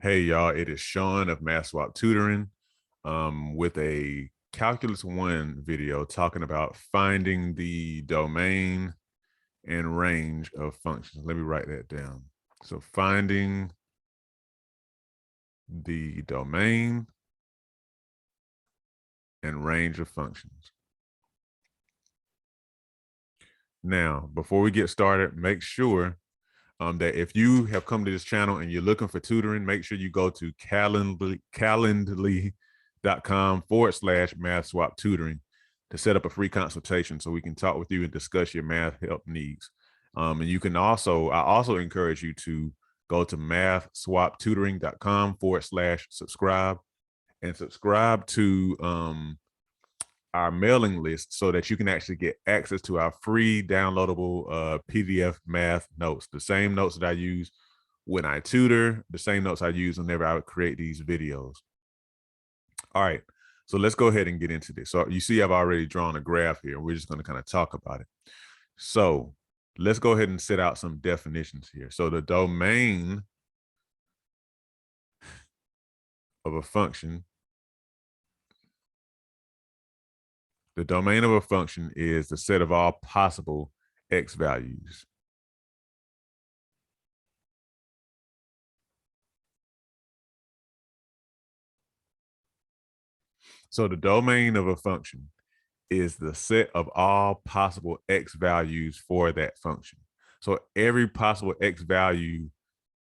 Hey y'all, it is Sean of MathSwap Tutoring with a Calculus 1 video talking about finding the domain and range of functions. Let me write that down. So finding the domain and range of functions. Now, before we get started, make sure that if you have come to this channel and you're looking for tutoring, make sure you go to calendly.com/math swap tutoring to set up a free consultation so we can talk with you and discuss your math help needs. And you can also, I also encourage you to go to mathswaptutoring.com/subscribe and subscribe to our mailing list so that you can actually get access to our free downloadable PDF math notes, the same notes that I use when I tutor, the same notes I use whenever I would create these videos. All right, so let's go ahead and get into this. So you see I've already drawn a graph here. We're just going to kind of talk about it. So let's go ahead and set out some definitions here. So the domain of a function, the domain of a function is the set of all possible x values. So the domain of a function is the set of all possible x values for that function. So every possible x value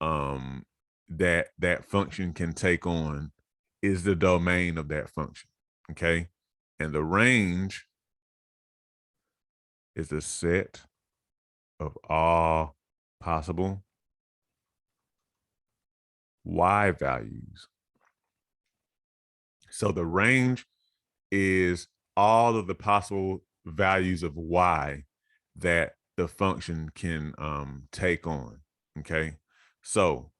that function can take on is the domain of that function, okay? And the range is the set of all possible y values. So the range is all of the possible values of y that the function can take on, okay? So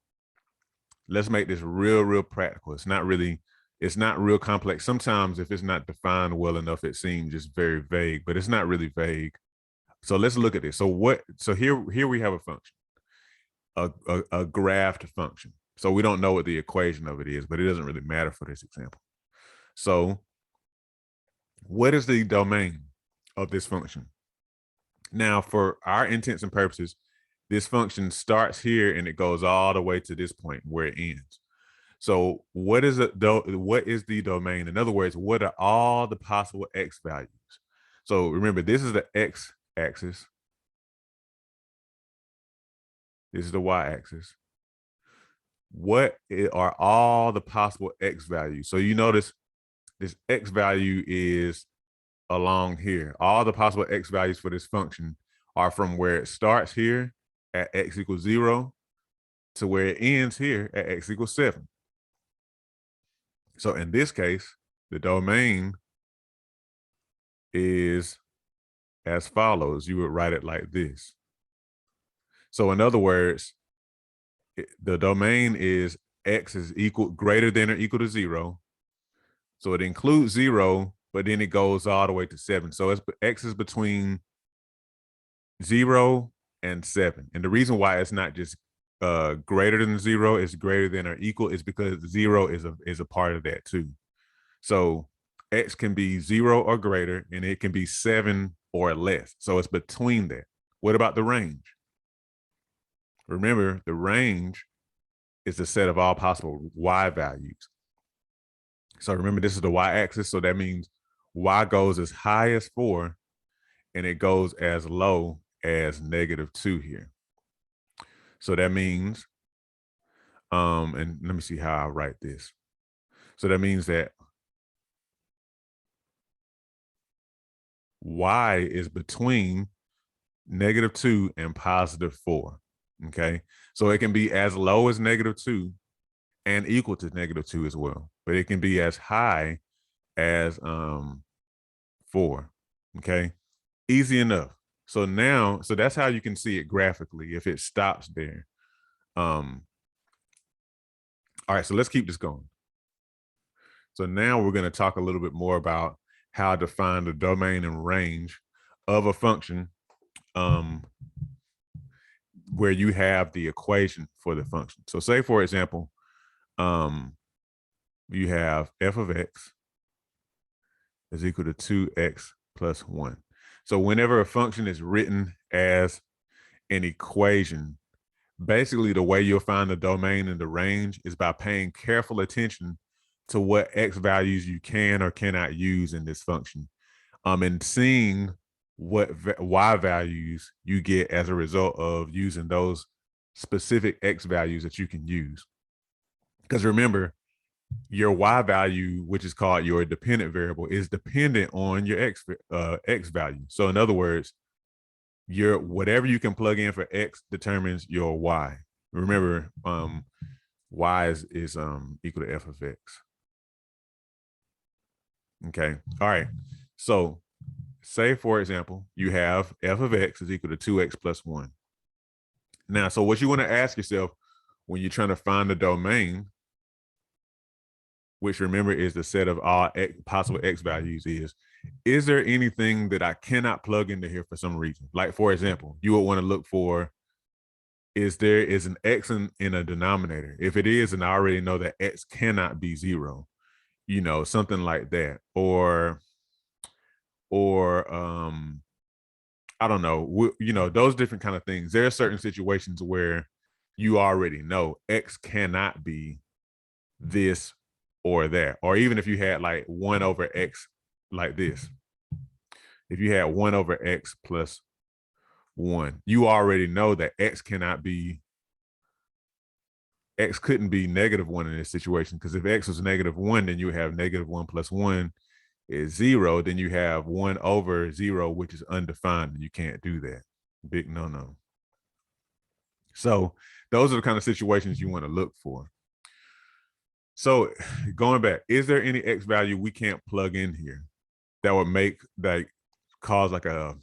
let's make this real practical. It's not real complex. Sometimes if it's not defined well enough, it seems just very vague, but it's not really vague. So let's look at this. So here we have a function, a graphed function. So we don't know what the equation of it is, but it doesn't really matter for this example. So what is the domain of this function? Now, for our intents and purposes, this function starts here and it goes all the way to this point where it ends. So what is the domain? In other words, what are all the possible x values? So remember, this is the x axis. This is the y axis. What are all the possible x values? So you notice this x value is along here. All the possible x values for this function are from where it starts here at x equals 0 to where it ends here at x equals 7. So in this case, the domain is as follows. You would write it like this. So in other words, the domain is x is greater than or equal to 0. So it includes 0, but then it goes all the way to 7. So x is between 0 and 7. And the reason why it's not just greater than 0 is greater than or equal is because 0 is a part of that too. So x can be 0 or greater, and it can be 7 or less. So it's between that. What about the range? Remember, the range is the set of all possible y values. So remember, this is the y-axis, so that means y goes as high as 4, and it goes as low as -2 here. So that means, and let me see how I write this. So that means that y is between -2 and +4, okay? So it can be as low as -2 and equal to -2 as well, but it can be as high as 4, okay? Easy enough. So now, so that's how you can see it graphically if it stops there. All right, so let's keep this going. So now we're going to talk a little bit more about how to find the domain and range of a function where you have the equation for the function. So say, for example, you have f of x is equal to 2x plus 1. So whenever a function is written as an equation, basically the way you'll find the domain and the range is by paying careful attention to what x values you can or cannot use in this function, and seeing what y values you get as a result of using those specific x values that you can use. Because remember, your y value, which is called your dependent variable, is dependent on your x value. So in other words, your whatever you can plug in for x determines your y. Remember, y is equal to f of x. Okay. All right. So say, for example, you have f of x is equal to 2x plus 1. Now, so what you want to ask yourself when you're trying to find the domain, which remember is the set of all possible x values, is there anything that I cannot plug into here for some reason? Like, for example, you would want to look for, is an x in a denominator? If it is, and I already know that x cannot be 0, something like that. Or I don't know, those different kind of things. There are certain situations where you already know x cannot be this or that. Or even if you had like 1 over x like this, if you had 1 over x plus 1, you already know that x couldn't be -1 in this situation, because if x was -1, then you have -1 plus 1 is 0. Then you have 1 over 0, which is undefined, and you can't do that. Big no. So those are the kind of situations you want to look for. So going back, is there any x value we can't plug in here that would cause like a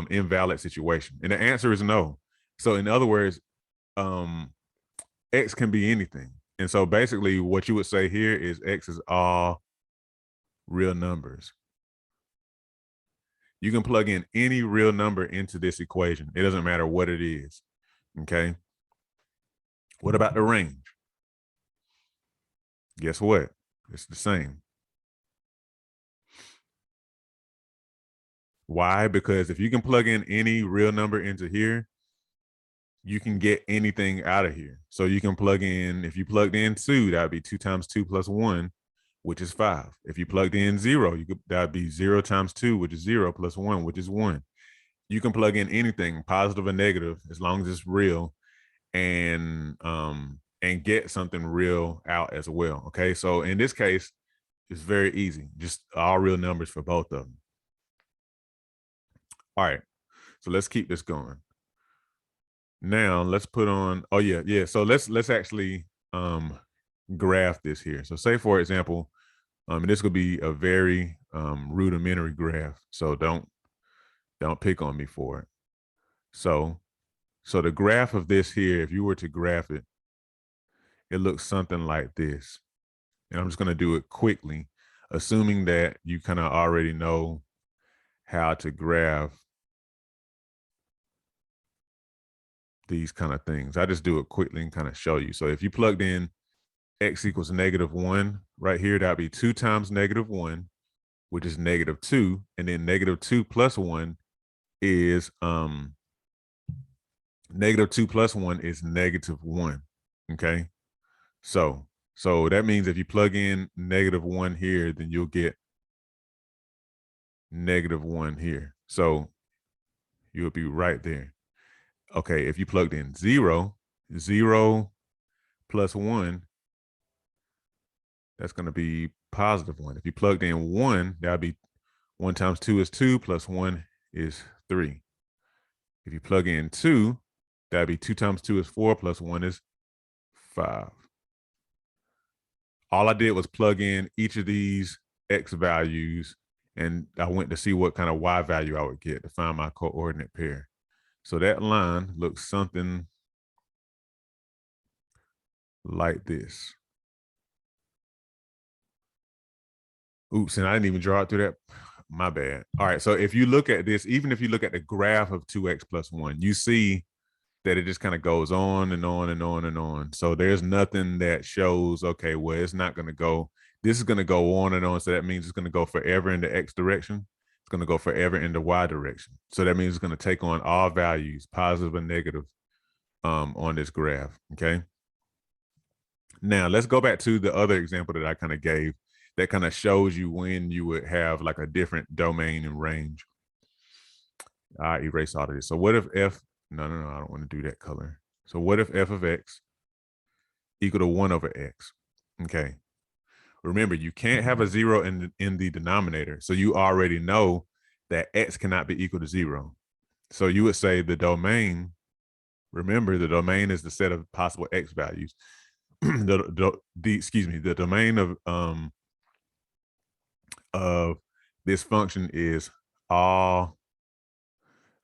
invalid situation? And the answer is no. So in other words, x can be anything. And so basically what you would say here is x is all real numbers. You can plug in any real number into this equation. It doesn't matter what it is. Okay. What about the range? Guess what? It's the same. Why? Because if you can plug in any real number into here, you can get anything out of here. So you can plug in, if you plugged in 2, that'd be 2 times 2 plus 1, which is 5. If you plugged in 0, that'd be 0 times 2, which is 0, plus 1, which is 1. You can plug in anything, positive or negative, as long as it's real, and get something real out as well. Okay, so in this case, it's very easy, just all real numbers for both of them. All right, so let's keep this going. Now let's put on, so let's actually graph this here. So say, for example, this could be a very rudimentary graph, so don't pick on me for it. So the graph of this here, if you were to graph it, it looks something like this. And I'm just going to do it quickly, assuming that you kind of already know how to graph these kind of things. I just do it quickly and kind of show you. So if you plugged in x equals -1 right here, that'd be 2 times -1, which is -2. And then -2 plus 1 is -2 plus 1 is -1. Okay. So that means if you plug in -1 here, then you'll get -1 here. So you'll be right there. Okay, if you plugged in 0 plus 1, that's going to be +1. If you plugged in 1, that'll be 1 times 2 is 2, plus 1 is 3. If you plug in 2, that'd be 2 times 2 is 4, plus 1 is 5. All I did was plug in each of these x values, and I went to see what kind of y value I would get to find my coordinate pair. So that line looks something like this. Oops, and I didn't even draw it through that. My bad. All right, so if you look at this, even if you look at the graph of 2x plus 1, you see that it just kind of goes on and on and on and on. So there's nothing that shows, okay, well, it's not going to go, this is going to go on and on. So that means it's going to go forever in the X direction. It's going to go forever in the Y direction. So that means it's going to take on all values, positive and negative, on this graph, okay? Now let's go back to the other example that I kind of gave that kind of shows you when you would have like a different domain and range. I erase all of this. So what if F, no, I don't want to do that color. So what if F of X equal to 1 over X? Okay. Remember, you can't have a 0 in the denominator. So you already know that X cannot be equal to 0. So you would say the domain, remember the domain is the set of possible X values. The domain of this function is all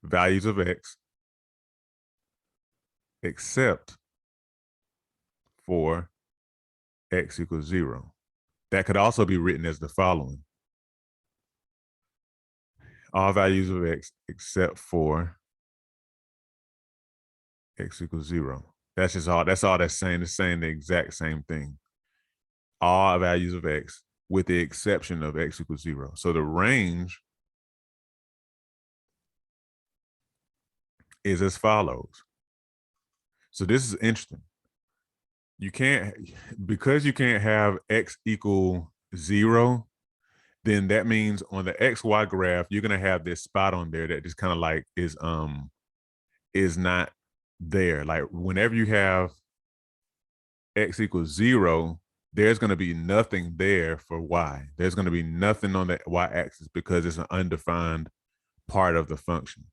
values of X except for X equals 0. That could also be written as the following. All values of X except for X equals 0. That's just all, that's all that's saying. It's saying the exact same thing. All values of X with the exception of X equals 0. So the range is as follows. So this is interesting. You can't, because you can't have X equal 0, then that means on the XY graph, you're gonna have this spot on there that just kind of like is not there. Like whenever you have X equals 0, there's gonna be nothing there for Y. There's gonna be nothing on the Y axis because it's an undefined part of the function.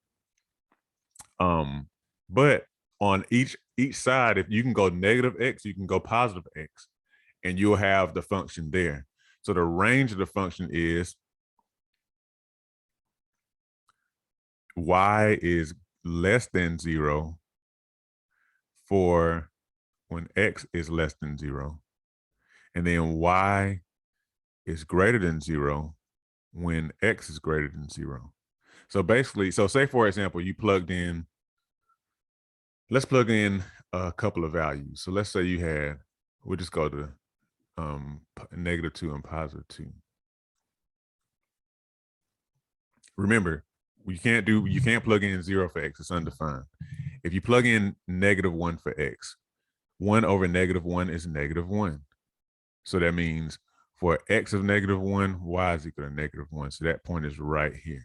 But on each side, if you can go negative X, you can go positive X, and you'll have the function there. So the range of the function is Y is less than 0 for when X is less than 0. And then Y is greater than 0 when X is greater than 0. So basically, so say for example, you plugged in, let's plug in a couple of values. So let's say you had, we'll just go to -2 and +2. Remember, you can't plug in 0 for X, it's undefined. If you plug in -1 for X, 1 over -1 is -1. So that means for X of -1, Y is equal to -1. So that point is right here.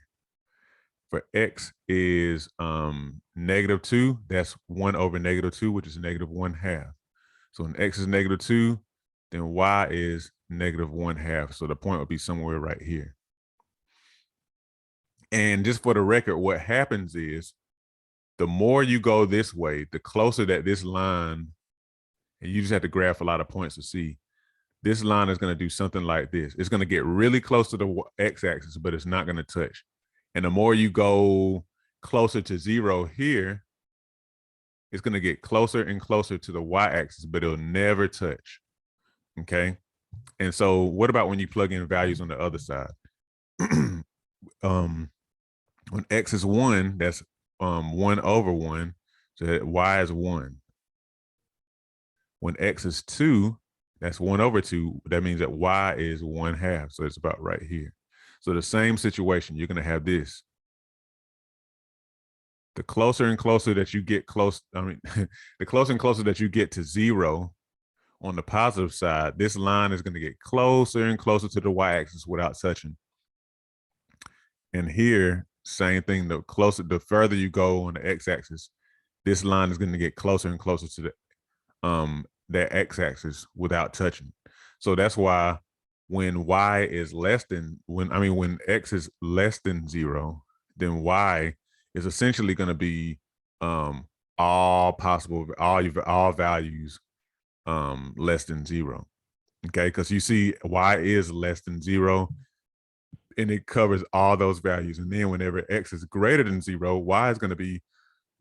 For X is -2, that's 1 over -2, which is -1/2. So when X is -2, then Y is -1/2. So the point would be somewhere right here. And just for the record, what happens is the more you go this way, the closer that this line, and you just have to graph a lot of points to see, this line is going to do something like this. It's going to get really close to the X-axis, but it's not going to touch. And the more you go closer to 0 here, it's going to get closer and closer to the Y-axis, but it'll never touch. Okay. And so what about when you plug in values on the other side? When X is 1, that's 1 over 1. So Y is 1. When X is 2, that's 1 over 2. That means that Y is 1/2. So it's about right here. So the same situation, you're going to have this. The closer and closer that you get the closer and closer that you get to 0 on the positive side, this line is going to get closer and closer to the Y-axis without touching. And here, same thing, the further you go on the X-axis, this line is going to get closer and closer to the that X-axis without touching. So that's why when Y is less than, when X is less than 0, then Y is essentially going to be all values less than 0. Okay, because you see Y is less than 0, and it covers all those values. And then whenever X is greater than 0, Y is going to be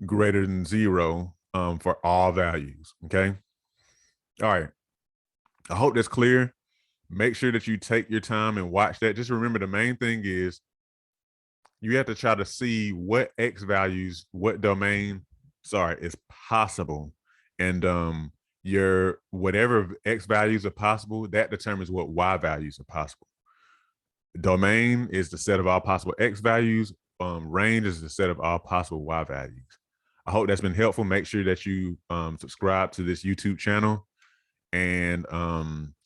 greater than 0 for all values. Okay. All right. I hope that's clear. Make sure that you take your time and watch that. Just remember, the main thing is you have to try to see what X values, what domain sorry, is possible. And your whatever X values are possible, that determines what Y values are possible. Domain is the set of all possible X values. Range is the set of all possible Y values. I hope that's been helpful. Make sure that you subscribe to this YouTube channel and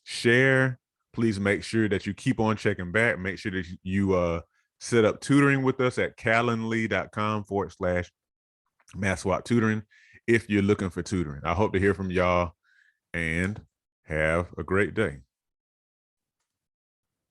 share. Please make sure that you keep on checking back. Make sure that you set up tutoring with us at calendly.com/MathSwap tutoring if you're looking for tutoring. I hope to hear from y'all and have a great day.